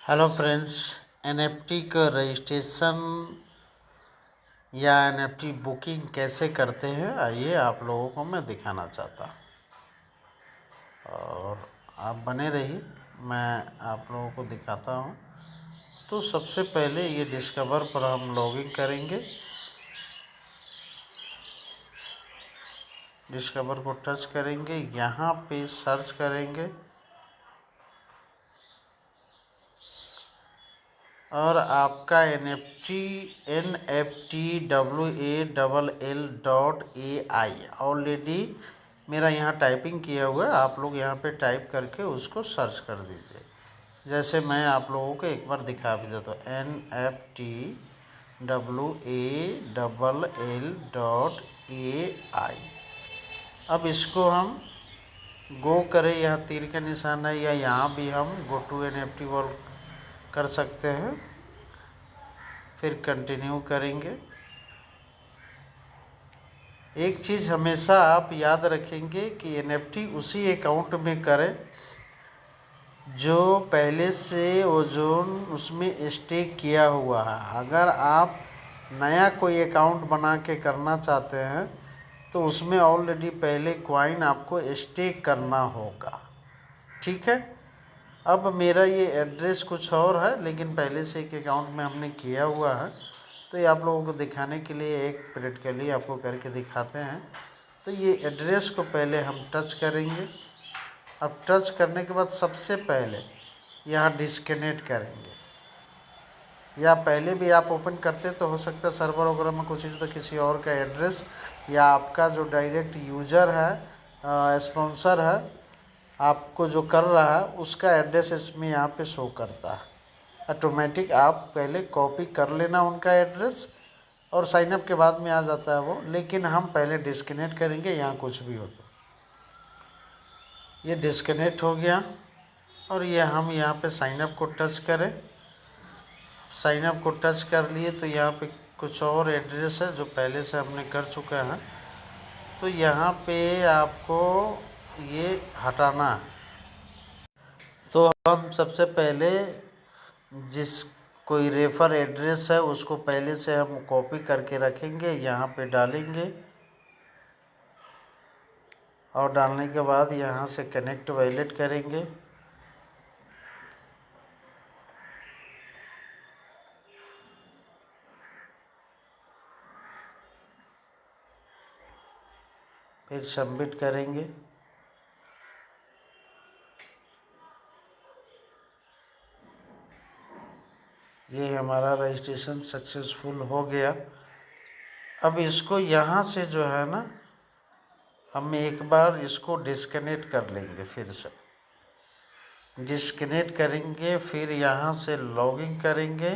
Hello friends, NFT का registration या NFT booking कैसे करते हैं आइए आप लोगों को मैं दिखाना चाहता हूँ और आप बने रहिए। मैं आप लोगों को दिखाता हूँ। तो सबसे पहले ये डिस्कवर पर हम लॉगिन करेंगे। डिस्कवर को टच करेंगे, यहाँ पे सर्च करेंगे और आपका NFTWALL.AI ऑलरेडी मेरा यहाँ टाइपिंग किया हुआ है। आप लोग यहाँ पे टाइप करके उसको सर्च कर दीजिए। जैसे मैं आप लोगों को एक बार दिखा भी देता हूँ, NFTWALL.AI। अब इसको हम गो करें, यहाँ तीर का निशान है, या यहाँ भी हम गो टू NFT वॉल कर सकते हैं। फिर कंटिन्यू करेंगे। एक चीज़ हमेशा आप याद रखेंगे कि NFT उसी अकाउंट में करें जो पहले से ओजोन उसमें स्टेक किया हुआ है। अगर आप नया कोई अकाउंट बना के करना चाहते हैं तो उसमें ऑलरेडी पहले कॉइन आपको स्टेक करना होगा, ठीक है। अब मेरा ये एड्रेस कुछ और है, लेकिन पहले से एक अकाउंट में हमने किया हुआ है, तो ये आप लोगों को दिखाने के लिए एक प्रैक्टिकली आपको करके दिखाते हैं। तो ये एड्रेस को पहले हम टच करेंगे। अब टच करने के बाद सबसे पहले यहाँ डिस्कनेक्ट करेंगे, या पहले भी आप ओपन करते तो हो सकता है सर्वर वगैरह में कुछ तो किसी और का एड्रेस या आपका जो डायरेक्ट यूजर है, स्पॉन्सर है, आपको जो कर रहा है उसका एड्रेस इसमें यहाँ पे शो करता है। ऑटोमेटिक आप पहले कॉपी कर लेना उनका एड्रेस और साइनअप के बाद में आ जाता है वो, लेकिन हम पहले डिस्कनेक्ट करेंगे। यहाँ कुछ भी हो तो ये डिस्कनेक्ट हो गया और ये हम यहाँ पे साइनअप को टच करें। साइनअप को टच कर लिए तो यहाँ पे कुछ और एड्रेस है जो पहले से हमने कर चुका है, तो यहाँ पे आपको ये हटाना है। तो हम सबसे पहले जिस कोई रेफर एड्रेस है उसको पहले से हम कॉपी करके रखेंगे, यहाँ पे डालेंगे और डालने के बाद यहाँ से कनेक्ट वैलेट करेंगे। फिर सबमिट करेंगे। ये हमारा रजिस्ट्रेशन सक्सेसफुल हो गया। अब इसको यहाँ से जो है ना, हम एक बार इसको डिस्कनेक्ट कर लेंगे। फिर से डिस्कनेक्ट करेंगे, फिर यहाँ से लॉगिन करेंगे,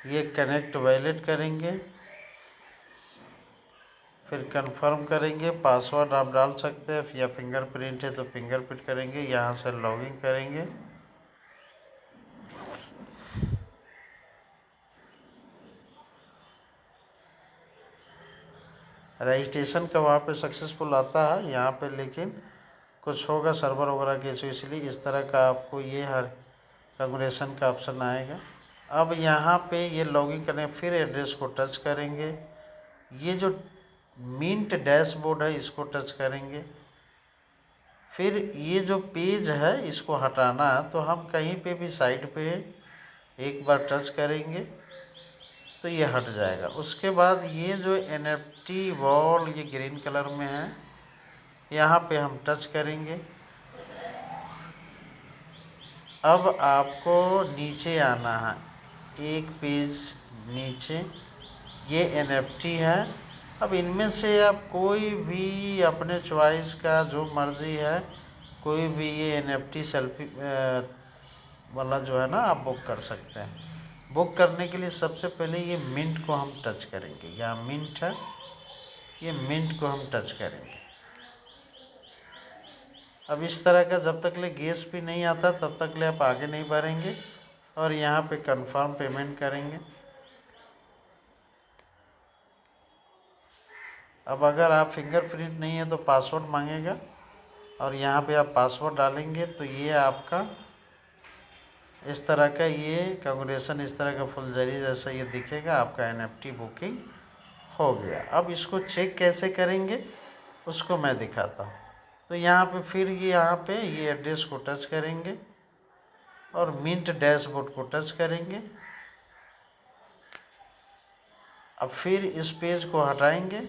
ये कनेक्ट वैलेट करेंगे, फिर कंफर्म करेंगे। पासवर्ड आप डाल सकते हैं या फिंगरप्रिंट है तो फिंगरप्रिंट करेंगे, यहाँ से लॉगिन करेंगे। रजिस्ट्रेशन का वहाँ पे सक्सेसफुल आता है यहाँ पे, लेकिन कुछ होगा सर्वर वगैरह के इशू, इसलिए इस तरह का आपको ये हर कंग्रेशन का ऑप्शन आएगा। अब यहाँ पे ये लॉगिन करने फिर एड्रेस को टच करेंगे, ये जो मिंट डैशबोर्ड है इसको टच करेंगे। फिर ये जो पेज है इसको हटाना है, तो हम कहीं पे भी साइड पे एक बार टच करेंगे तो ये हट जाएगा। उसके बाद ये जो NFT वॉल ये ग्रीन कलर में है, यहाँ पे हम टच करेंगे। अब आपको नीचे आना है, एक पेज नीचे, ये NFT है। अब इनमें से आप कोई भी अपने चॉइस का जो मर्ज़ी है कोई भी ये NFT सेल्फी वाला जो है ना आप बुक कर सकते हैं। बुक करने के लिए सबसे पहले ये मिंट को हम टच करेंगे, यहाँ मिंट है, ये मिंट को हम टच करेंगे। अब इस तरह का जब तक ले गैस भी नहीं आता तब तक ले आप आगे नहीं बढ़ेंगे और यहाँ पे कंफर्म पेमेंट करेंगे। अब अगर आप फिंगरप्रिंट नहीं है तो पासवर्ड मांगेगा और यहाँ पे आप पासवर्ड डालेंगे तो ये आपका इस तरह का ये कैलकुलेशन, इस तरह का फुलझड़ी जैसा ये दिखेगा, आपका NFT बुकिंग हो गया। अब इसको चेक कैसे करेंगे उसको मैं दिखाता हूँ। तो यहाँ पे फिर यहाँ पे ये एड्रेस को टच करेंगे और मिंट डैशबोर्ड को टच करेंगे। अब फिर इस पेज को हटाएंगे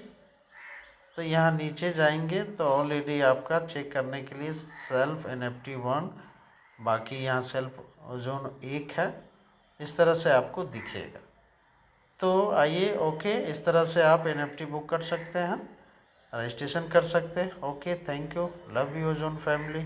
तो यहाँ नीचे जाएंगे तो ऑलरेडी आपका चेक करने के लिए सेल्फ NFT 1, बाकी यहाँ सेल्फ ओजोन 1 है। इस तरह से आपको दिखेगा। तो आइए, ओके, इस तरह से आप NFT बुक कर सकते हैं, रजिस्ट्रेशन कर सकते हैं। Okay, thank you, love you ozone family.